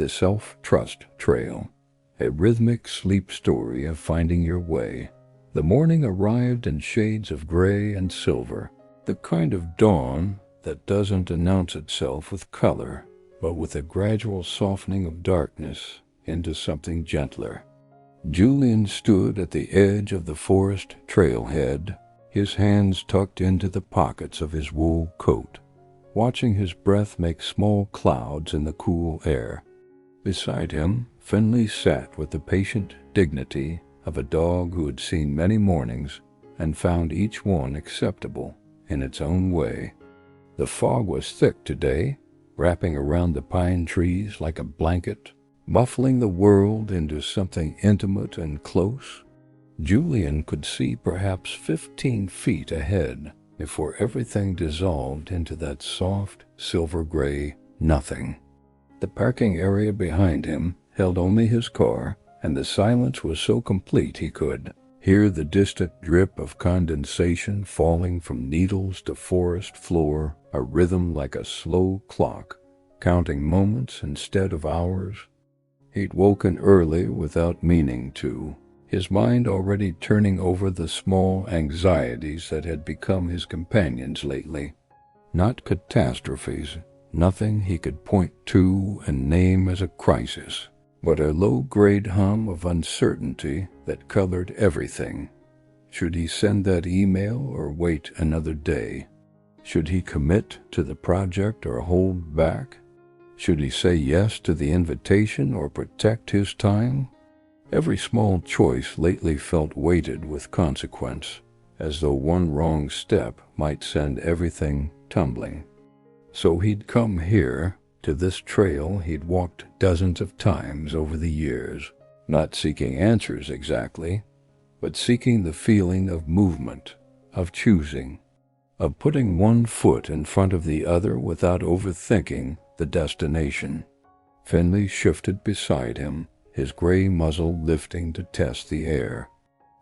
The Self-Trust Trail, a rhythmic sleep story of finding your way. The morning arrived in shades of gray and silver, the kind of dawn that doesn't announce itself with color, but with a gradual softening of darkness into something gentler. Julian stood at the edge of the forest trailhead, his hands tucked into the pockets of his wool coat, watching his breath make small clouds in the cool air. Beside him, Finley sat with the patient dignity of a dog who had seen many mornings and found each one acceptable in its own way. The fog was thick today, wrapping around the pine trees like a blanket, muffling the world into something intimate and close. Julian could see perhaps 15 feet ahead before everything dissolved into that soft, silver-gray nothing. The parking area behind him held only his car, and the silence was so complete he could hear the distant drip of condensation falling from needles to forest floor, a rhythm like a slow clock, counting moments instead of hours. He'd woken early without meaning to, his mind already turning over the small anxieties that had become his companions lately. Not catastrophes, nothing he could point to and name as a crisis, but a low-grade hum of uncertainty that colored everything. Should he send that email or wait another day? Should he commit to the project or hold back? Should he say yes to the invitation or protect his time? Every small choice lately felt weighted with consequence, as though one wrong step might send everything tumbling. So he'd come here, to this trail he'd walked dozens of times over the years, not seeking answers exactly, but seeking the feeling of movement, of choosing, of putting one foot in front of the other without overthinking the destination. Finley shifted beside him, his gray muzzle lifting to test the air.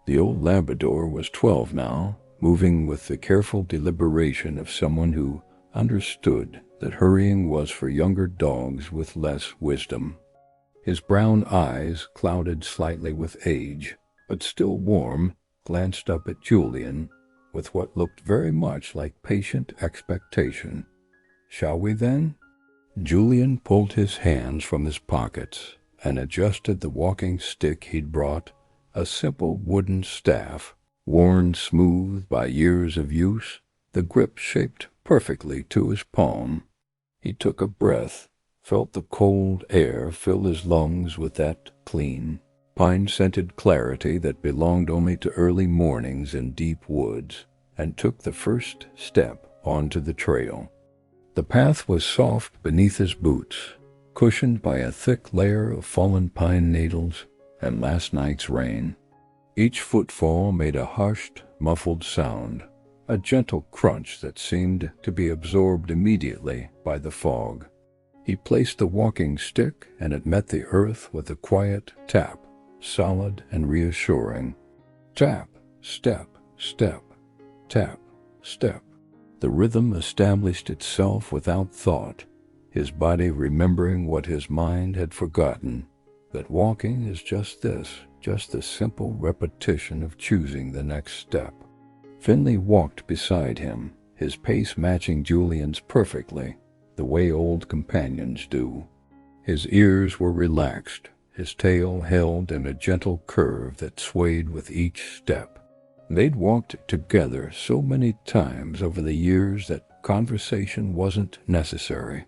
The old Labrador was 12 now, moving with the careful deliberation of someone who understood that hurrying was for younger dogs with less wisdom. His brown eyes, clouded slightly with age, but still warm, glanced up at Julian with what looked very much like patient expectation. "Shall we then?" Julian pulled his hands from his pockets and adjusted the walking stick he'd brought, a simple wooden staff, worn smooth by years of use, the grip shaped perfectly to his palm. He took a breath, felt the cold air fill his lungs with that clean, pine-scented clarity that belonged only to early mornings in deep woods, and took the first step onto the trail. The path was soft beneath his boots, cushioned by a thick layer of fallen pine needles and last night's rain. Each footfall made a hushed, muffled sound, a gentle crunch that seemed to be absorbed immediately by the fog. He placed the walking stick and it met the earth with a quiet tap, solid and reassuring. Tap, step, step, tap, step. The rhythm established itself without thought, his body remembering what his mind had forgotten, that walking is just this, just the simple repetition of choosing the next step. Finley walked beside him, his pace matching Julian's perfectly, the way old companions do. His ears were relaxed, his tail held in a gentle curve that swayed with each step. They'd walked together so many times over the years that conversation wasn't necessary.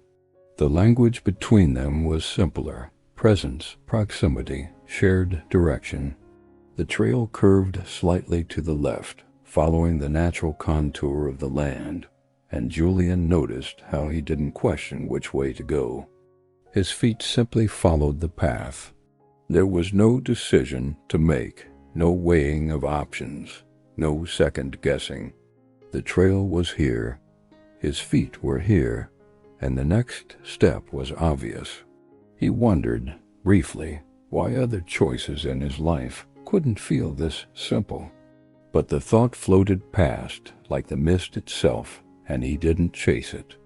The language between them was simpler: presence, proximity, shared direction. The trail curved slightly to the left, following the natural contour of the land, and Julian noticed how he didn't question which way to go. His feet simply followed the path. There was no decision to make, no weighing of options, no second guessing. The trail was here, his feet were here, and the next step was obvious. He wondered, briefly, why other choices in his life couldn't feel this simple. But the thought floated past like the mist itself, and he didn't chase it.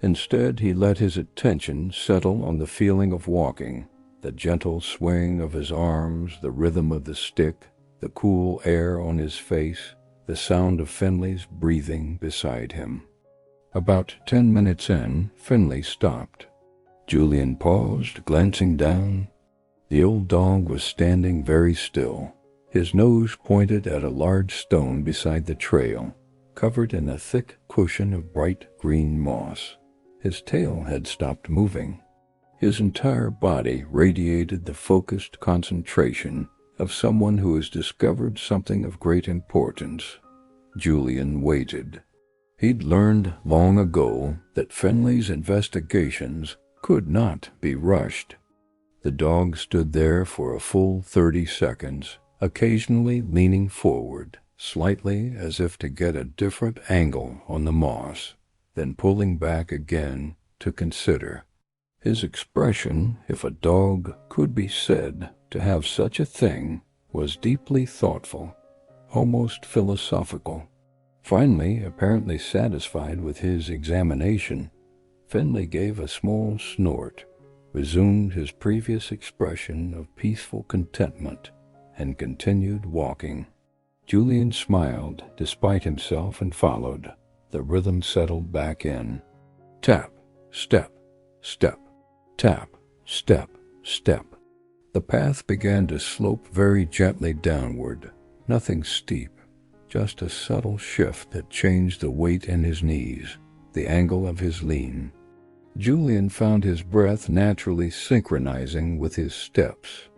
Instead, he let his attention settle on the feeling of walking, the gentle swing of his arms, the rhythm of the stick, the cool air on his face, the sound of Finley's breathing beside him. About 10 minutes in, Finley stopped. Julian paused, glancing down. The old dog was standing very still, his nose pointed at a large stone beside the trail, covered in a thick cushion of bright green moss. His tail had stopped moving. His entire body radiated the focused concentration of someone who has discovered something of great importance. Julian waited. He'd learned long ago that Finley's investigations could not be rushed. The dog stood there for a full 30 seconds, occasionally leaning forward, slightly as if to get a different angle on the moss, then pulling back again to consider. His expression, if a dog could be said to have such a thing, was deeply thoughtful, almost philosophical. Finally, apparently satisfied with his examination, Finley gave a small snort, resumed his previous expression of peaceful contentment, and continued walking. Julian smiled despite himself and followed. The rhythm settled back in. Tap, step, step, tap, step, step. The path began to slope very gently downward, nothing steep, just a subtle shift that changed the weight in his knees, the angle of his lean. Julian found his breath naturally synchronizing with his steps.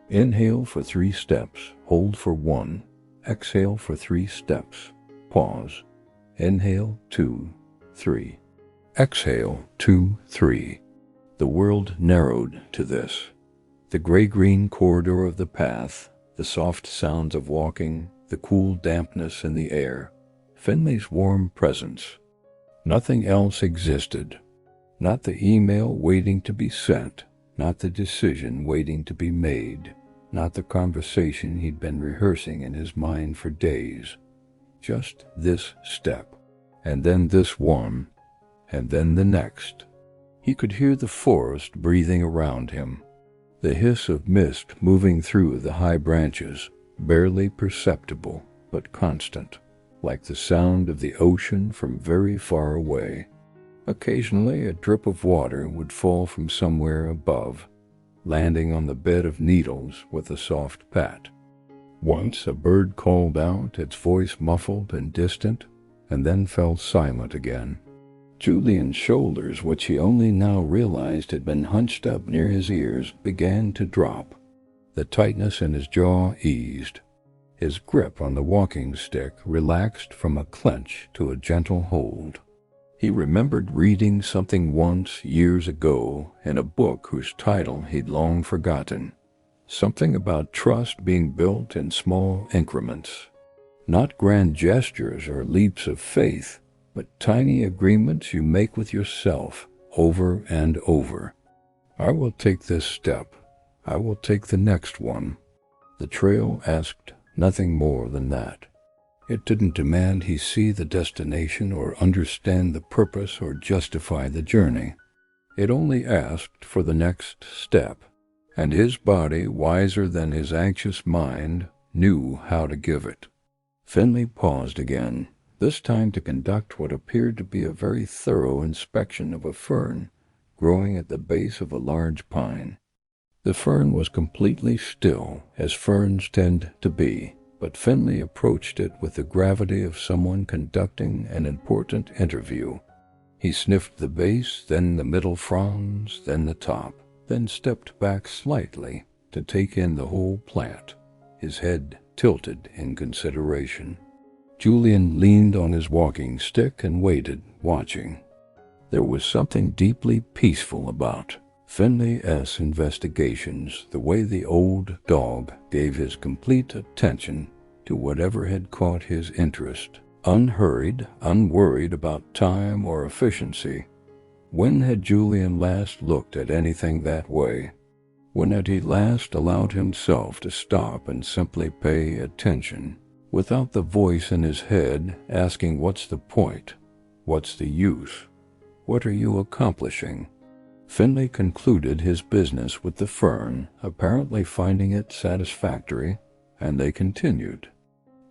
Inhale for 3 steps, hold for 1, exhale for 3 steps, pause. Inhale, 2, 3. Exhale, 2, 3. The world narrowed to this. The gray-green corridor of the path, the soft sounds of walking, the cool dampness in the air, Finley's warm presence. Nothing else existed. Not the email waiting to be sent, not the decision waiting to be made, not the conversation he'd been rehearsing in his mind for days. Just this step, and then this one, and then the next. He could hear the forest breathing around him, the hiss of mist moving through the high branches, barely perceptible but constant, like the sound of the ocean from very far away. Occasionally a drip of water would fall from somewhere above, landing on the bed of needles with a soft pat. Once a bird called out, its voice muffled and distant, and then fell silent again. Julian's shoulders, which he only now realized had been hunched up near his ears, began to drop. The tightness in his jaw eased. His grip on the walking stick relaxed from a clench to a gentle hold. He remembered reading something once, years ago, in a book whose title he'd long forgotten. Something about trust being built in small increments. Not grand gestures or leaps of faith, but tiny agreements you make with yourself over and over. I will take this step. I will take the next one. The trail asked nothing more than that. It didn't demand he see the destination or understand the purpose or justify the journey. It only asked for the next step, and his body, wiser than his anxious mind, knew how to give it. Finley paused again, this time to conduct what appeared to be a very thorough inspection of a fern growing at the base of a large pine. The fern was completely still, as ferns tend to be, but Finley approached it with the gravity of someone conducting an important interview. He sniffed the base, then the middle fronds, then the top, then stepped back slightly to take in the whole plant, his head tilted in consideration. Julian leaned on his walking stick and waited, watching. There was something deeply peaceful about Finley's investigations, the way the old dog gave his complete attention to whatever had caught his interest, unhurried, unworried about time or efficiency. When had Julian last looked at anything that way? When had he last allowed himself to stop and simply pay attention, without the voice in his head asking what's the point, what's the use? What are you accomplishing?" Finley concluded his business with the fern, apparently finding it satisfactory, and they continued.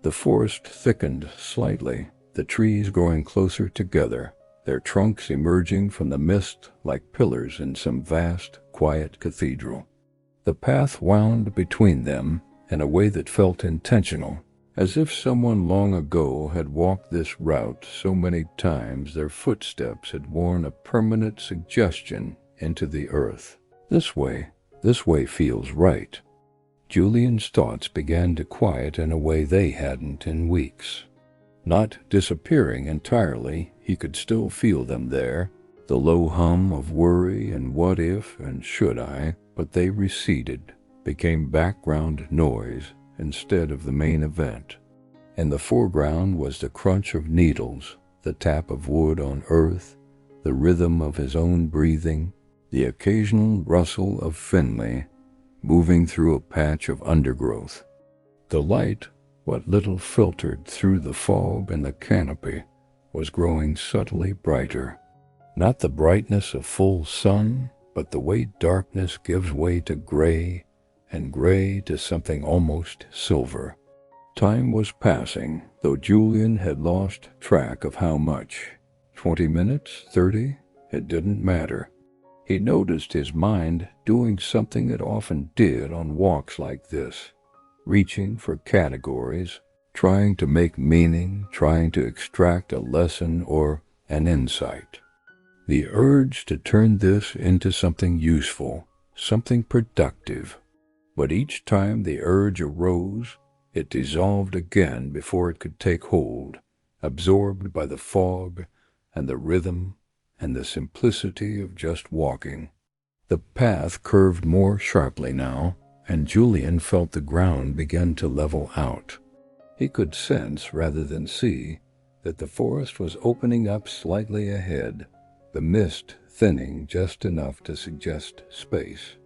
The forest thickened slightly, the trees growing closer together, their trunks emerging from the mist like pillars in some vast, quiet cathedral. The path wound between them in a way that felt intentional, as if someone long ago had walked this route so many times their footsteps had worn a permanent suggestion into the earth. This way feels right." Julian's thoughts began to quiet in a way they hadn't in weeks. Not disappearing entirely, he could still feel them there, the low hum of worry and what if and should I, but they receded, became background noise instead of the main event. In the foreground was the crunch of needles, the tap of wood on earth, the rhythm of his own breathing, the occasional rustle of Finley moving through a patch of undergrowth. The light, what little filtered through the fog and the canopy, was growing subtly brighter. Not the brightness of full sun, but the way darkness gives way to gray, and gray to something almost silver. Time was passing, though Julian had lost track of how much. 20 minutes? 30? It didn't matter. He noticed his mind doing something it often did on walks like this, reaching for categories, trying to make meaning, trying to extract a lesson or an insight. The urge to turn this into something useful, something productive. But each time the urge arose, it dissolved again before it could take hold, absorbed by the fog and the rhythm and the simplicity of just walking. The path curved more sharply now, and Julian felt the ground begin to level out. He could sense, rather than see, that the forest was opening up slightly ahead, the mist thinning just enough to suggest space.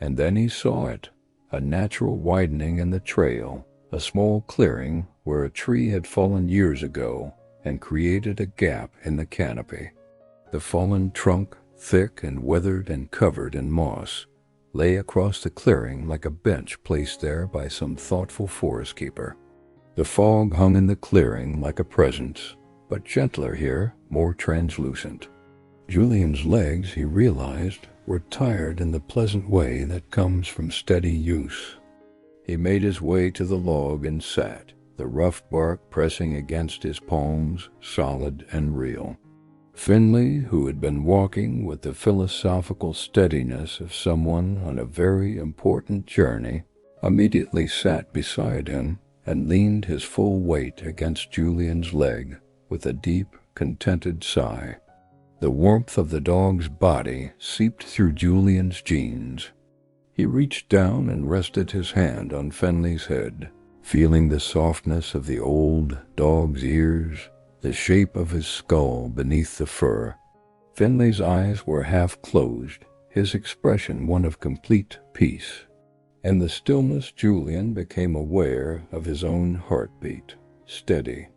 And then he saw it, a natural widening in the trail, a small clearing where a tree had fallen years ago and created a gap in the canopy. The fallen trunk, thick and weathered and covered in moss, lay across the clearing like a bench placed there by some thoughtful forest keeper. The fog hung in the clearing like a presence, but gentler here, more translucent. Julian's legs, he realized, were tired in the pleasant way that comes from steady use. He made his way to the log and sat, the rough bark pressing against his palms, solid and real. Finley, who had been walking with the philosophical steadiness of someone on a very important journey, immediately sat beside him and leaned his full weight against Julian's leg with a deep, contented sigh. The warmth of the dog's body seeped through Julian's jeans. He reached down and rested his hand on Finley's head, feeling the softness of the old dog's ears, the shape of his skull beneath the fur. Finley's eyes were half closed, his expression one of complete peace. In the stillness, Julian became aware of his own heartbeat, steady,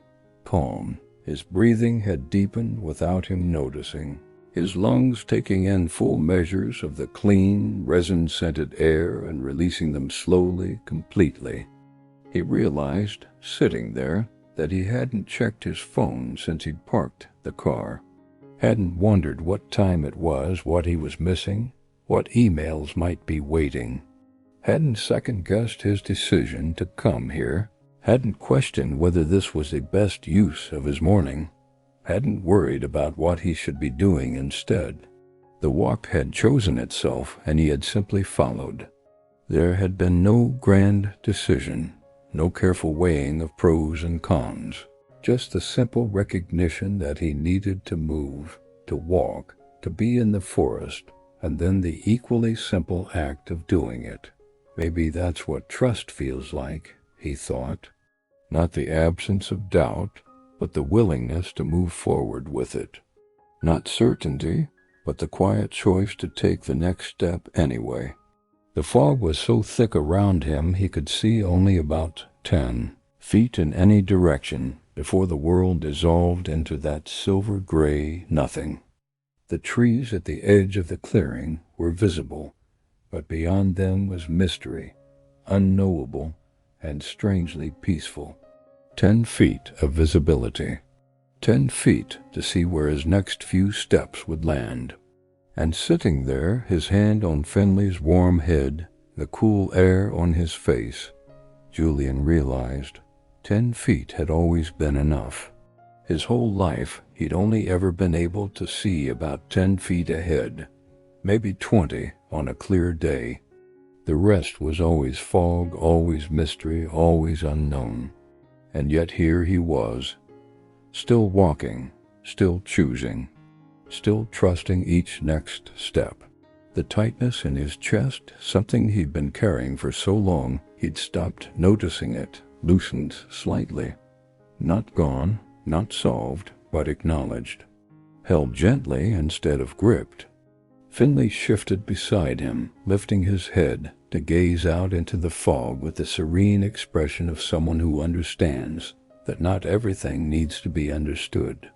calm. His breathing had deepened without him noticing, his lungs taking in full measures of the clean, resin-scented air and releasing them slowly, completely. He realized, sitting there, that he hadn't checked his phone since he'd parked the car, hadn't wondered what time it was, what he was missing, what emails might be waiting, hadn't second-guessed his decision to come here, hadn't questioned whether this was the best use of his morning, hadn't worried about what he should be doing instead. The walk had chosen itself, and he had simply followed. There had been no grand decision, no careful weighing of pros and cons, just the simple recognition that he needed to move, to walk, to be in the forest, and then the equally simple act of doing it. Maybe that's what trust feels like, he thought. Not the absence of doubt, but the willingness to move forward with it. Not certainty, but the quiet choice to take the next step anyway. The fog was so thick around him he could see only about 10 feet in any direction before the world dissolved into that silver-gray nothing. The trees at the edge of the clearing were visible, but beyond them was mystery, unknowable and strangely peaceful. 10 feet of visibility. 10 feet to see where his next few steps would land. And sitting there, his hand on Finley's warm head, the cool air on his face, Julian realized 10 feet had always been enough. His whole life, he'd only ever been able to see about 10 feet ahead, maybe 20 on a clear day. The rest was always fog, always mystery, always unknown. And yet here he was, still walking, still choosing, still trusting each next step. The tightness in his chest, something he'd been carrying for so long, he'd stopped noticing it, loosened slightly. Not gone, not solved, but acknowledged. Held gently instead of gripped. Finley shifted beside him, lifting his head to gaze out into the fog with the serene expression of someone who understands that not everything needs to be understood.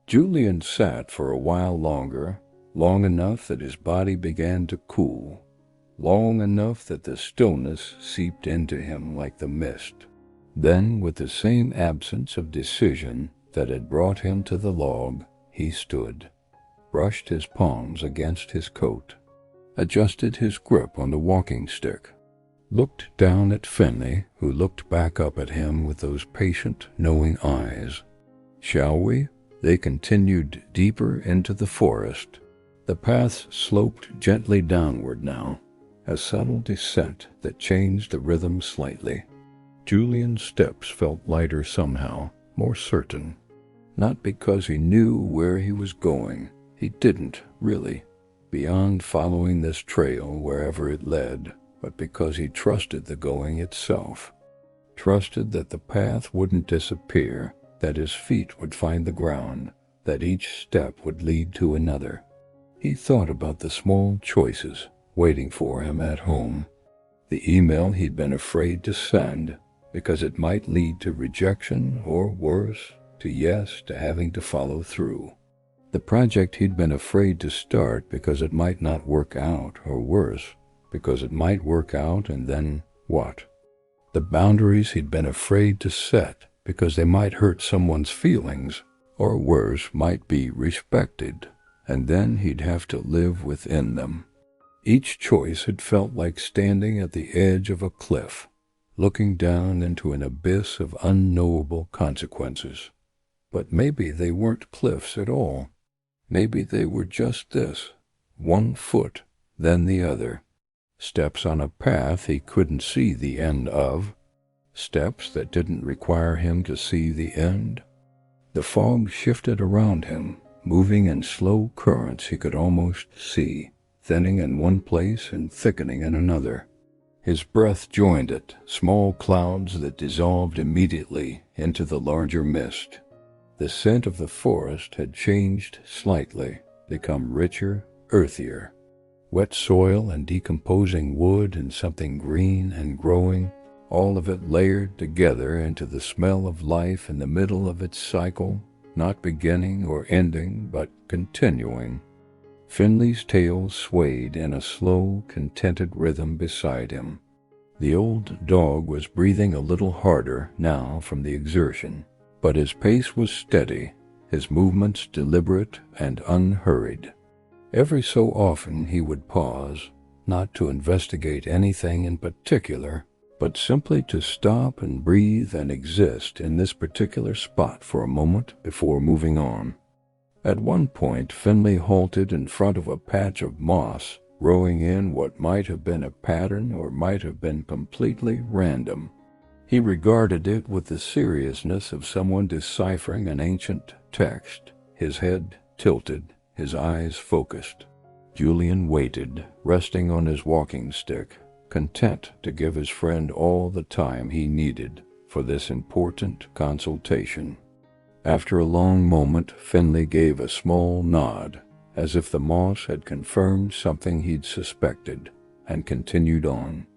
Julian sat for a while longer, long enough that his body began to cool, long enough that the stillness seeped into him like the mist. Then, with the same absence of decision that had brought him to the log, he stood, brushed his palms against his coat, adjusted his grip on the walking stick, looked down at Finley, who looked back up at him with those patient, knowing eyes. "Shall we?" They continued deeper into the forest. The path sloped gently downward now, a subtle descent that changed the rhythm slightly. Julian's steps felt lighter somehow, more certain. Not because he knew where he was going. He didn't, really, beyond following this trail wherever it led, but because he trusted the going itself. Trusted that the path wouldn't disappear, that his feet would find the ground, that each step would lead to another. He thought about the small choices waiting for him at home. The email he'd been afraid to send, because it might lead to rejection, or worse, to yes, to having to follow through. The project he'd been afraid to start because it might not work out, or worse, because it might work out and then what? The boundaries he'd been afraid to set because they might hurt someone's feelings, or worse, might be respected, and then he'd have to live within them. Each choice had felt like standing at the edge of a cliff, looking down into an abyss of unknowable consequences. But maybe they weren't cliffs at all. Maybe they were just this, one foot, then the other. Steps on a path he couldn't see the end of. Steps that didn't require him to see the end. The fog shifted around him, moving in slow currents he could almost see, thinning in one place and thickening in another. His breath joined it, small clouds that dissolved immediately into the larger mist. The scent of the forest had changed slightly, become richer, earthier. Wet soil and decomposing wood and something green and growing, all of it layered together into the smell of life in the middle of its cycle, not beginning or ending, but continuing. Finley's tail swayed in a slow, contented rhythm beside him. The old dog was breathing a little harder now from the exertion, but his pace was steady, his movements deliberate and unhurried. Every so often he would pause, not to investigate anything in particular, but simply to stop and breathe and exist in this particular spot for a moment before moving on. At one point, Finley halted in front of a patch of moss, rowing in what might have been a pattern or might have been completely random. He regarded it with the seriousness of someone deciphering an ancient text, his head tilted, his eyes focused. Julian waited, resting on his walking stick, content to give his friend all the time he needed for this important consultation. After a long moment, Finley gave a small nod, as if the moss had confirmed something he'd suspected, and continued on.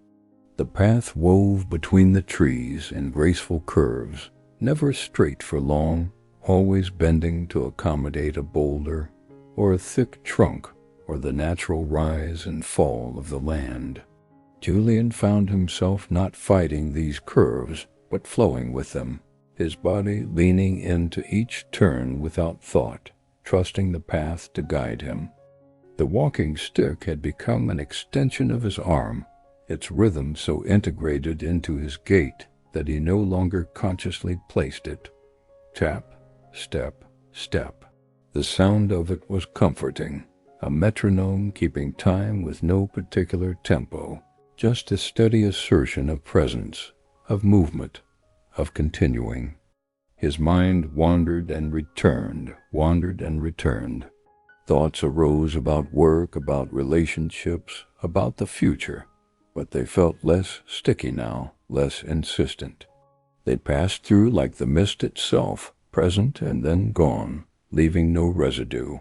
The path wove between the trees in graceful curves, never straight for long, always bending to accommodate a boulder, or a thick trunk, or the natural rise and fall of the land. Julian found himself not fighting these curves, but flowing with them, his body leaning into each turn without thought, trusting the path to guide him. The walking stick had become an extension of his arm, its rhythm so integrated into his gait that he no longer consciously placed it. Tap, step, step. The sound of it was comforting, a metronome keeping time with no particular tempo, just a steady assertion of presence, of movement, of continuing. His mind wandered and returned, wandered and returned. Thoughts arose about work, about relationships, about the future, but they felt less sticky now, less insistent. They passed through like the mist itself, present and then gone, leaving no residue.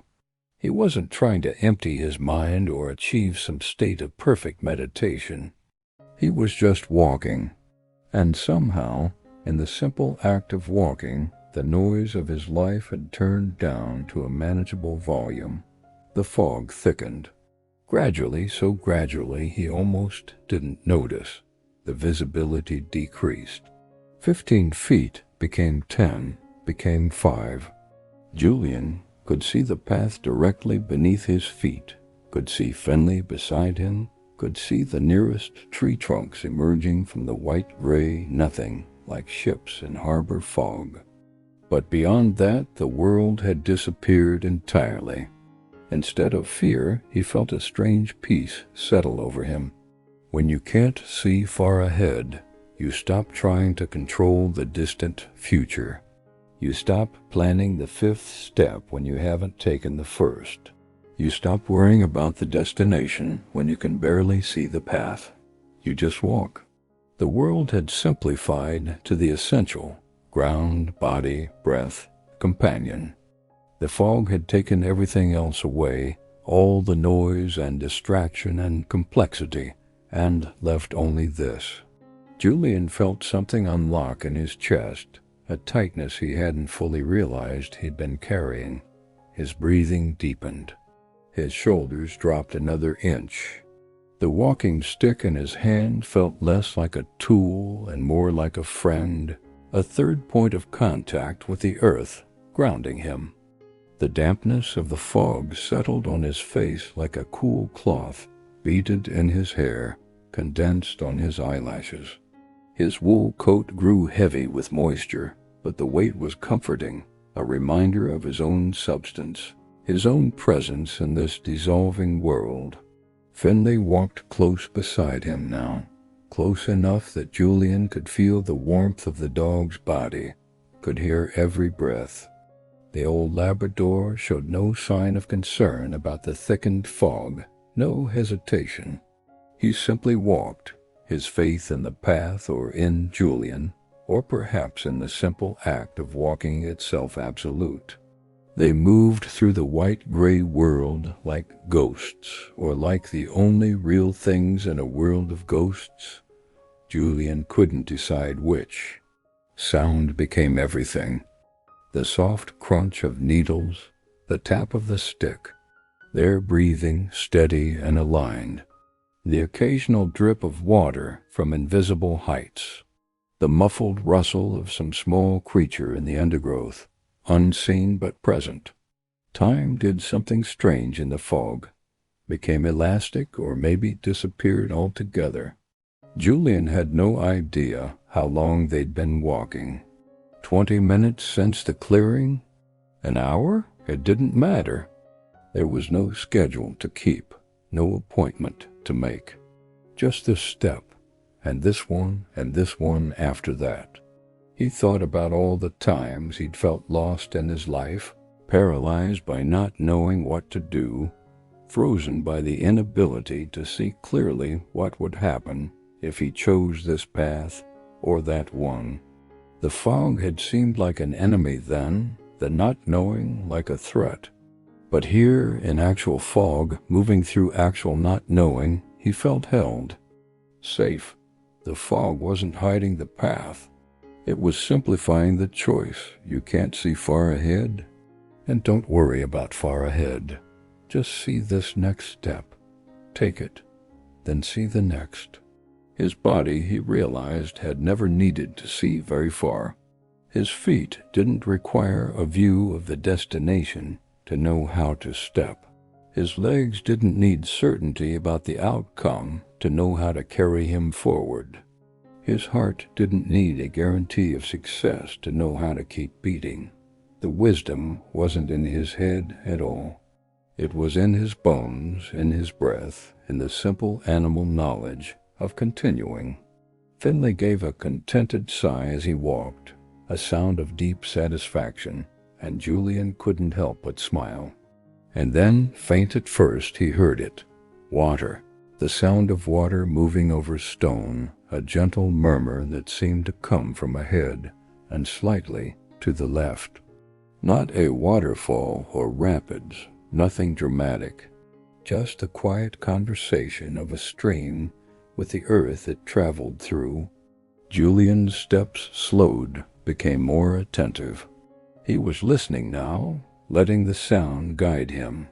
He wasn't trying to empty his mind or achieve some state of perfect meditation. He was just walking, and somehow, in the simple act of walking, the noise of his life had turned down to a manageable volume. The fog thickened. Gradually, so gradually he almost didn't notice. The visibility decreased. 15 feet became 10, became 5. Julian could see the path directly beneath his feet, could see Finley beside him, could see the nearest tree trunks emerging from the white-gray nothing like ships in harbor fog. But beyond that, the world had disappeared entirely. Instead of fear, he felt a strange peace settle over him. When you can't see far ahead, you stop trying to control the distant future. You stop planning the 5th step when you haven't taken the first. You stop worrying about the destination when you can barely see the path. You just walk. The world had simplified to the essential: ground, body, breath, companion. The fog had taken everything else away, all the noise and distraction and complexity, and left only this. Julian felt something unlock in his chest, a tightness he hadn't fully realized he'd been carrying. His breathing deepened. His shoulders dropped another inch. The walking stick in his hand felt less like a tool and more like a friend, a third point of contact with the earth, grounding him. The dampness of the fog settled on his face like a cool cloth, beaded in his hair, condensed on his eyelashes. His wool coat grew heavy with moisture, but the weight was comforting, a reminder of his own substance, his own presence in this dissolving world. Finley walked close beside him now, close enough that Julian could feel the warmth of the dog's body, could hear every breath. The old Labrador showed no sign of concern about the thickened fog, no hesitation. He simply walked, his faith in the path or in Julian, or perhaps in the simple act of walking itself absolute. They moved through the white-gray world like ghosts, or like the only real things in a world of ghosts. Julian couldn't decide which. Sound became everything. The soft crunch of needles, the tap of the stick, their breathing steady and aligned, the occasional drip of water from invisible heights, the muffled rustle of some small creature in the undergrowth, unseen but present. Time did something strange in the fog, became elastic or maybe disappeared altogether. Julian had no idea how long they'd been walking. 20 minutes since the clearing? An hour? It didn't matter. There was no schedule to keep, no appointment to make. Just this step, and this one after that. He thought about all the times he'd felt lost in his life, paralyzed by not knowing what to do, frozen by the inability to see clearly what would happen if he chose this path or that one. The fog had seemed like an enemy then, the not knowing like a threat. But here, in actual fog, moving through actual not knowing, he felt held. Safe. The fog wasn't hiding the path. It was simplifying the choice. You can't see far ahead. And don't worry about far ahead. Just see this next step. Take it, then see the next. His body, he realized, had never needed to see very far. His feet didn't require a view of the destination to know how to step. His legs didn't need certainty about the outcome to know how to carry him forward. His heart didn't need a guarantee of success to know how to keep beating. The wisdom wasn't in his head at all. It was in his bones, in his breath, in the simple animal knowledge of continuing. Finley gave a contented sigh as he walked, a sound of deep satisfaction, and Julian couldn't help but smile. And then, faint at first, he heard it. Water. The sound of water moving over stone, a gentle murmur that seemed to come from ahead and slightly to the left. Not a waterfall or rapids, nothing dramatic, just the quiet conversation of a stream with the earth it traveled through. Julian's steps slowed, became more attentive. He was listening now, letting the sound guide him.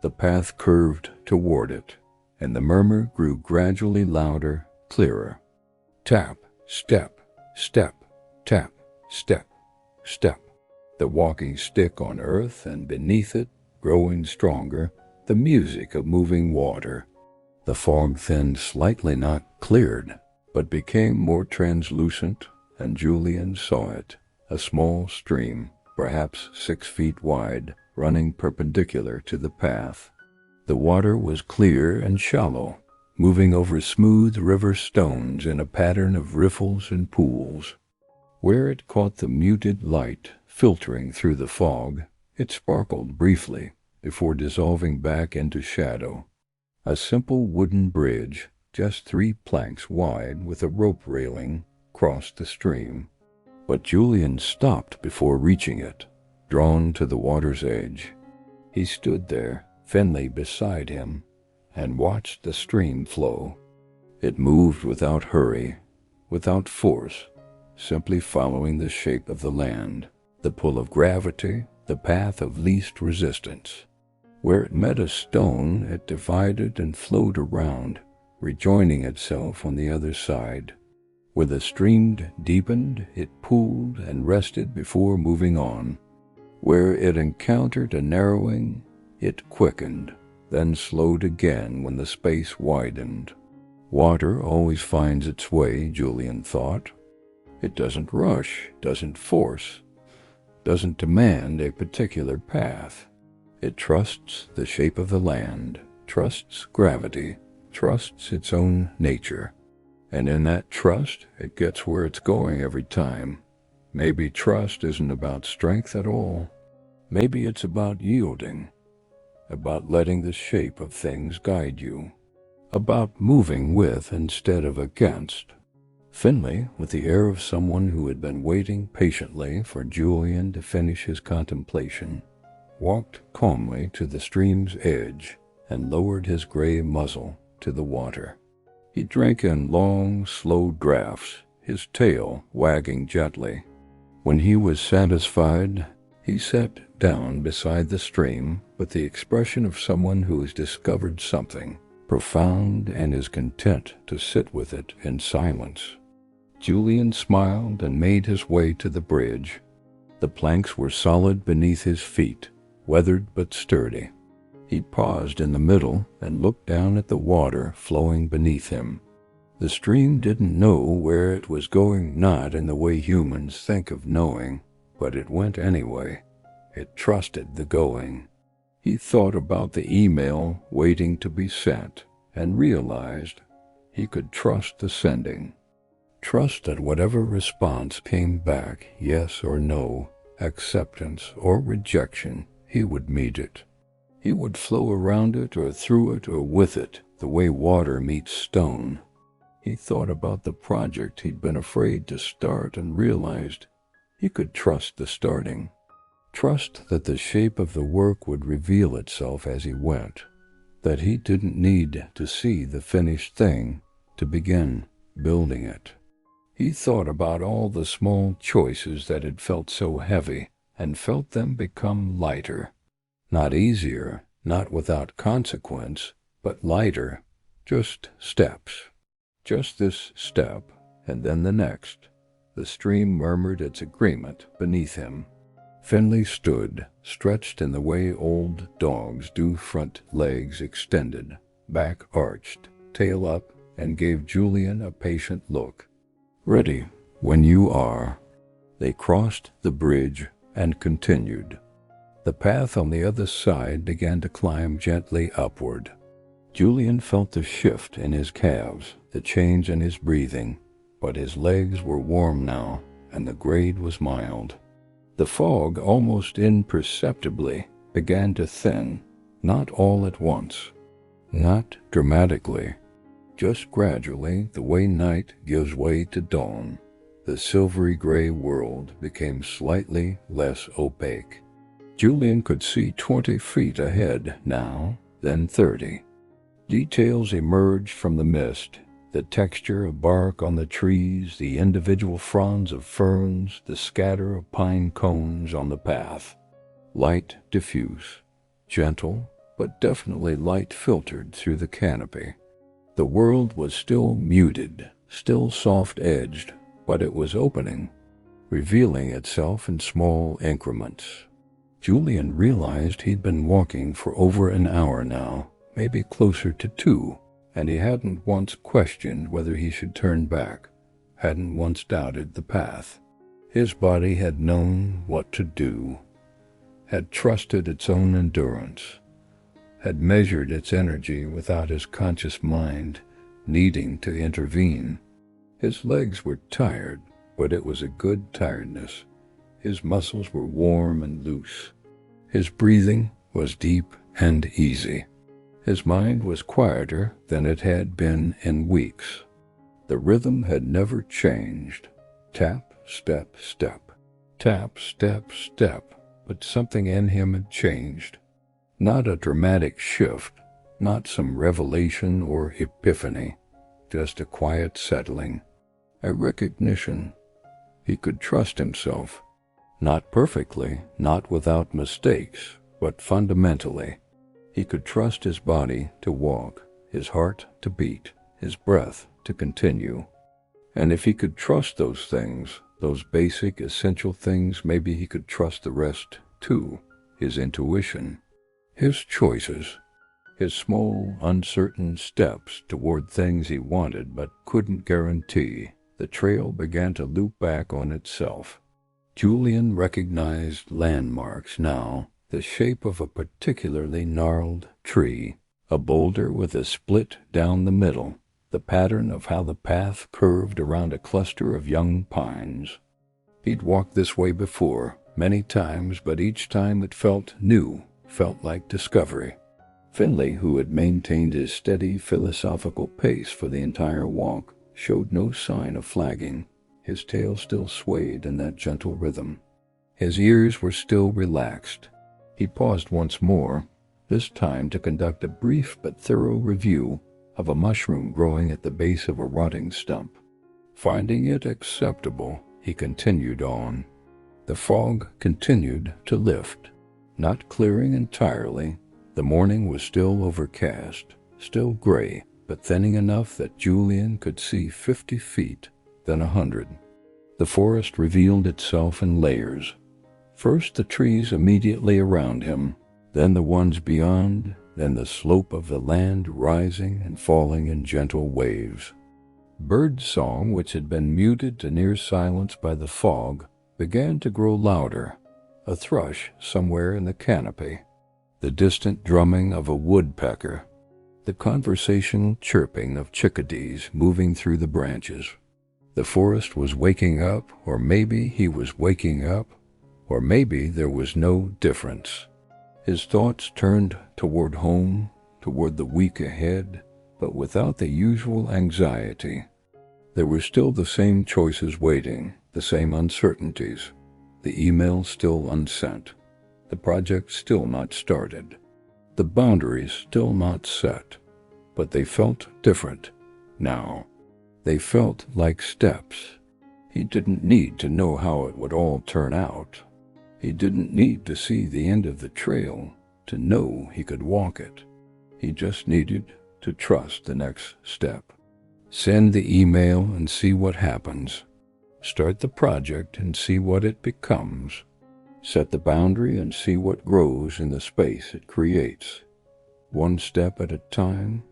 The path curved toward it, and the murmur grew gradually louder, clearer. Tap, step, step, tap, step, step. The walking stick on earth, and beneath it, growing stronger, the music of moving water. The fog thinned slightly, not cleared, but became more translucent, and Julian saw it, a small stream, perhaps 6 feet wide, running perpendicular to the path. The water was clear and shallow, moving over smooth river stones in a pattern of riffles and pools. Where it caught the muted light filtering through the fog, it sparkled briefly before dissolving back into shadow. A simple wooden bridge, just 3 planks wide with a rope railing, crossed the stream. But Julian stopped before reaching it, drawn to the water's edge. He stood there, Finley beside him, and watched the stream flow. It moved without hurry, without force, simply following the shape of the land, the pull of gravity, the path of least resistance. Where it met a stone, it divided and flowed around, rejoining itself on the other side. Where the stream deepened, it pooled and rested before moving on. Where it encountered a narrowing, it quickened, then slowed again when the space widened. Water always finds its way, Julian thought. It doesn't rush, doesn't force, doesn't demand a particular path. It trusts the shape of the land, trusts gravity, trusts its own nature. And in that trust, it gets where it's going every time. Maybe trust isn't about strength at all. Maybe it's about yielding, about letting the shape of things guide you, about moving with instead of against. Finley, with the air of someone who had been waiting patiently for Julian to finish his contemplation, walked calmly to the stream's edge and lowered his gray muzzle to the water. He drank in long, slow draughts, his tail wagging gently. When he was satisfied, he sat down beside the stream with the expression of someone who has discovered something profound and is content to sit with it in silence. Julian smiled and made his way to the bridge. The planks were solid beneath his feet, weathered but sturdy. He paused in the middle and looked down at the water flowing beneath him. The stream didn't know where it was going, not in the way humans think of knowing, but it went anyway. It trusted the going. He thought about the email waiting to be sent and realized he could trust the sending. Trust that whatever response came back, yes or no, acceptance or rejection, he would meet it. He would flow around it or through it or with it, the way water meets stone. He thought about the project he'd been afraid to start and realized he could trust the starting. Trust that the shape of the work would reveal itself as he went, that he didn't need to see the finished thing to begin building it. He thought about all the small choices that had felt so heavy, and felt them become lighter. Not easier, not without consequence, but lighter. Just steps. Just this step, and then the next. The stream murmured its agreement beneath him. Finley stood, stretched in the way old dogs do, front legs extended, back arched, tail up, and gave Julian a patient look. "Ready when you are." They crossed the bridge and continued. The path on the other side began to climb gently upward. Julian felt the shift in his calves, the change in his breathing, but his legs were warm now, and the grade was mild. The fog, almost imperceptibly, began to thin, not all at once, not dramatically, just gradually, the way night gives way to dawn. The silvery gray world became slightly less opaque. Julian could see 20 feet ahead now, then 30. Details emerged from the mist, the texture of bark on the trees, the individual fronds of ferns, the scatter of pine cones on the path. Light diffuse, gentle, but definitely light filtered through the canopy. The world was still muted, still soft-edged, but it was opening, revealing itself in small increments. Julian realized he'd been walking for over an hour now, maybe closer to 2, and he hadn't once questioned whether he should turn back, hadn't once doubted the path. His body had known what to do, had trusted its own endurance, had measured its energy without his conscious mind needing to intervene. His legs were tired, but it was a good tiredness. His muscles were warm and loose. His breathing was deep and easy. His mind was quieter than it had been in weeks. The rhythm had never changed. Tap, step, step. Tap, step, step. But something in him had changed. Not a dramatic shift, not some revelation or epiphany, just a quiet settling, a recognition. He could trust himself. Not perfectly, not without mistakes, but fundamentally. He could trust his body to walk, his heart to beat, his breath to continue. And if he could trust those things, those basic, essential things, maybe he could trust the rest too, his intuition, his choices, his small, uncertain steps toward things he wanted but couldn't guarantee. The trail began to loop back on itself. Julian recognized landmarks now, the shape of a particularly gnarled tree, a boulder with a split down the middle, the pattern of how the path curved around a cluster of young pines. He'd walked this way before, many times, but each time it felt new, felt like discovery. Finley, who had maintained his steady philosophical pace for the entire walk, showed no sign of flagging. His tail still swayed in that gentle rhythm. His ears were still relaxed. He paused once more, this time to conduct a brief but thorough review of a mushroom growing at the base of a rotting stump. Finding it acceptable, he continued on. The fog continued to lift, not clearing entirely. The morning was still overcast, still gray, but thinning enough that Julian could see 50 feet, then 100. The forest revealed itself in layers. First the trees immediately around him, then the ones beyond, then the slope of the land rising and falling in gentle waves. Bird song, which had been muted to near silence by the fog, began to grow louder. A thrush somewhere in the canopy, the distant drumming of a woodpecker, the conversational chirping of chickadees moving through the branches. The forest was waking up, or maybe he was waking up, or maybe there was no difference. His thoughts turned toward home, toward the week ahead, but without the usual anxiety. There were still the same choices waiting, the same uncertainties, the email still unsent, the project still not started, the boundaries still not set, but they felt different now. They felt like steps. He didn't need to know how it would all turn out. He didn't need to see the end of the trail to know he could walk it. He just needed to trust the next step. Send the email and see what happens. Start the project and see what it becomes. Set the boundary and see what grows in the space it creates. One step at a time,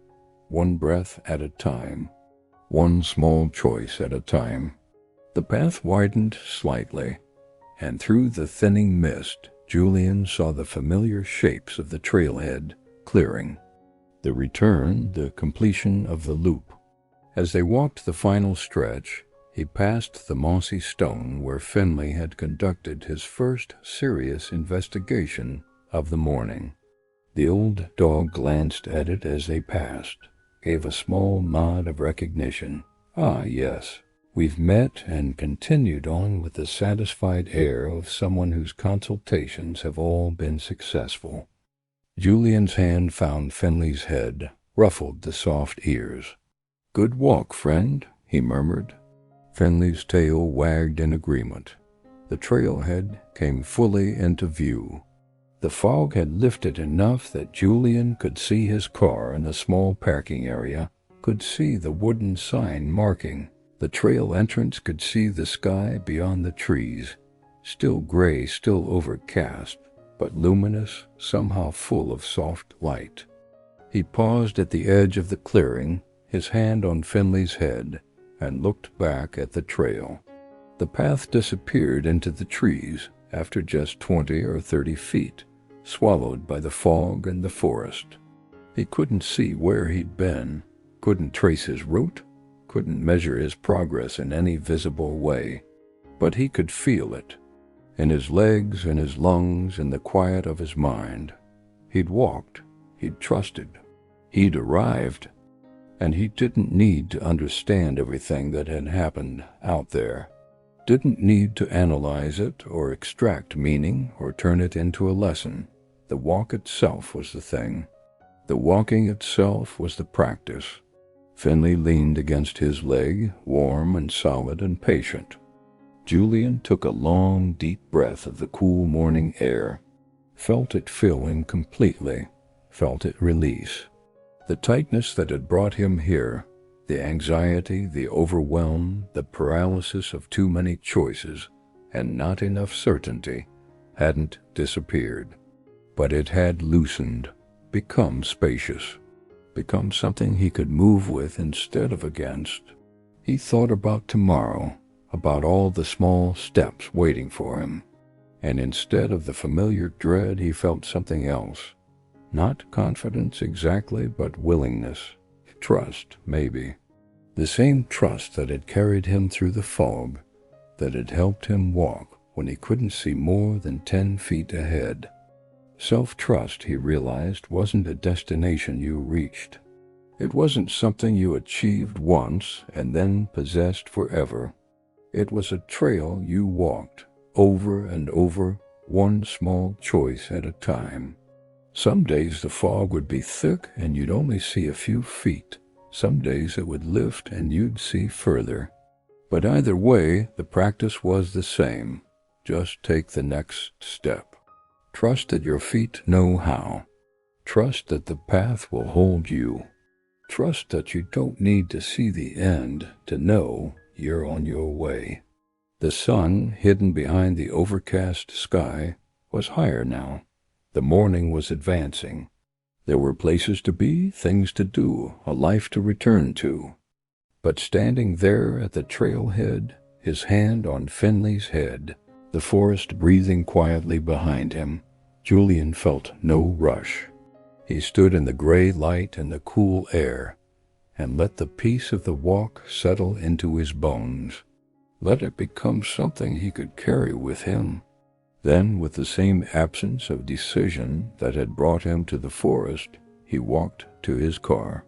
one breath at a time, one small choice at a time. The path widened slightly, and through the thinning mist, Julian saw the familiar shapes of the trailhead clearing. The return, the completion of the loop. As they walked the final stretch, he passed the mossy stone where Finley had conducted his first serious investigation of the morning. The old dog glanced at it as they passed, gave a small nod of recognition. Ah, yes, we've met, and continued on with the satisfied air of someone whose consultations have all been successful. Julian's hand found Finley's head, ruffled the soft ears. "Good walk, friend," he murmured. Finley's tail wagged in agreement. The trailhead came fully into view. The fog had lifted enough that Julian could see his car in the small parking area, could see the wooden sign marking the trail entrance, could see the sky beyond the trees, still gray, still overcast, but luminous, somehow full of soft light. He paused at the edge of the clearing, his hand on Finley's head, and looked back at the trail. The path disappeared into the trees after just 20 or 30 feet, swallowed by the fog and the forest. He couldn't see where he'd been, couldn't trace his route, couldn't measure his progress in any visible way, but he could feel it, in his legs, in his lungs, in the quiet of his mind. He'd walked, he'd trusted, he'd arrived, and he didn't need to understand everything that had happened out there. Didn't need to analyze it or extract meaning or turn it into a lesson. The walk itself was the thing. The walking itself was the practice. Finley leaned against his leg, warm and solid and patient. Julian took a long, deep breath of the cool morning air, felt it fill him completely, felt it release. The tightness that had brought him here, the anxiety, the overwhelm, the paralysis of too many choices and not enough certainty, hadn't disappeared. But it had loosened, become spacious, become something he could move with instead of against. He thought about tomorrow, about all the small steps waiting for him, and instead of the familiar dread he felt something else. Not confidence exactly, but willingness, trust maybe. The same trust that had carried him through the fog, that had helped him walk when he couldn't see more than 10 feet ahead. Self-trust, he realized, wasn't a destination you reached. It wasn't something you achieved once and then possessed forever. It was a trail you walked over and over, one small choice at a time. Some days the fog would be thick and you'd only see a few feet. Some days it would lift and you'd see further. But either way, the practice was the same. Just take the next step. Trust that your feet know how. Trust that the path will hold you. Trust that you don't need to see the end to know you're on your way. The sun, hidden behind the overcast sky, was higher now. The morning was advancing. There were places to be, things to do, a life to return to. But standing there at the trailhead, his hand on Finley's head, the forest breathing quietly behind him, Julian felt no rush. He stood in the gray light and the cool air, and let the peace of the walk settle into his bones. Let it become something he could carry with him. Then, with the same absence of decision that had brought him to the forest, he walked to his car,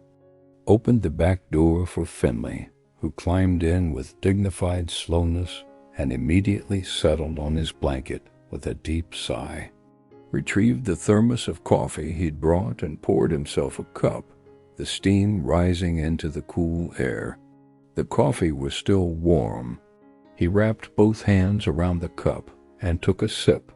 opened the back door for Finley, who climbed in with dignified slowness and immediately settled on his blanket with a deep sigh, retrieved the thermos of coffee he'd brought and poured himself a cup, the steam rising into the cool air. The coffee was still warm. He wrapped both hands around the cup and took a sip,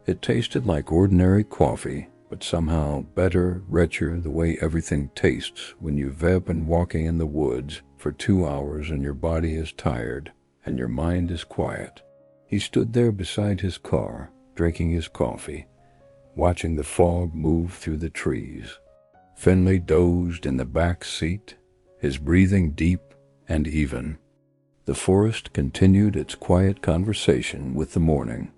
It tasted like ordinary coffee, but somehow better, richer, the way everything tastes when you've been walking in the woods for 2 hours and your body is tired and your mind is quiet. He stood there beside his car, drinking his coffee, watching the fog move through the trees. Finley dozed in the back seat, his breathing deep and even. The forest continued its quiet conversation with the morning.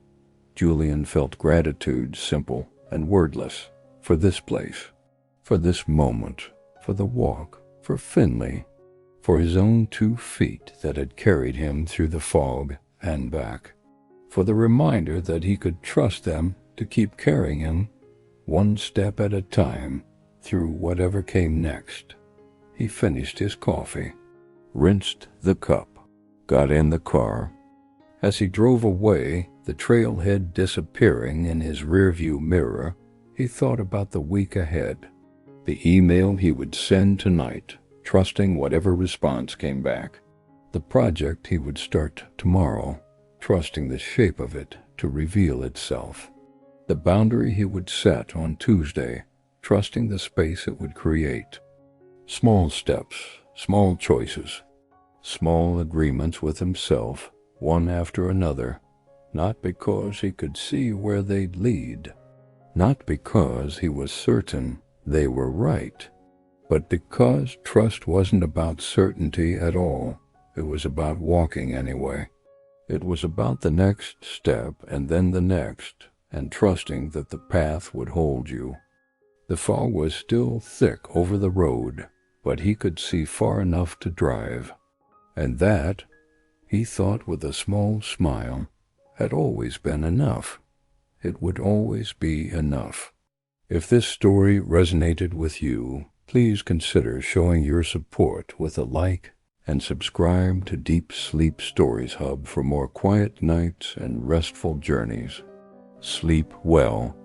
Julian felt gratitude, simple and wordless, for this place, for this moment, for the walk, for Finley, for his own 2 feet that had carried him through the fog and back, for the reminder that he could trust them to keep carrying him, one step at a time, through whatever came next. He finished his coffee, rinsed the cup, got in the car. As he drove away, the trailhead disappearing in his rearview mirror, he thought about the week ahead, the email he would send tonight, trusting whatever response came back, the project he would start tomorrow, trusting the shape of it to reveal itself, the boundary he would set on Tuesday, trusting the space it would create. Small steps, small choices, small agreements with himself, one after another, not because he could see where they'd lead, not because he was certain they were right, but because trust wasn't about certainty at all. It was about walking anyway. It was about the next step and then the next, and trusting that the path would hold you. The fog was still thick over the road, but he could see far enough to drive. And that, he thought with a small smile, had always been enough. It would always be enough. If this story resonated with you, please consider showing your support with a like and subscribe to Deep Sleep Stories Hub for more quiet nights and restful journeys. Sleep well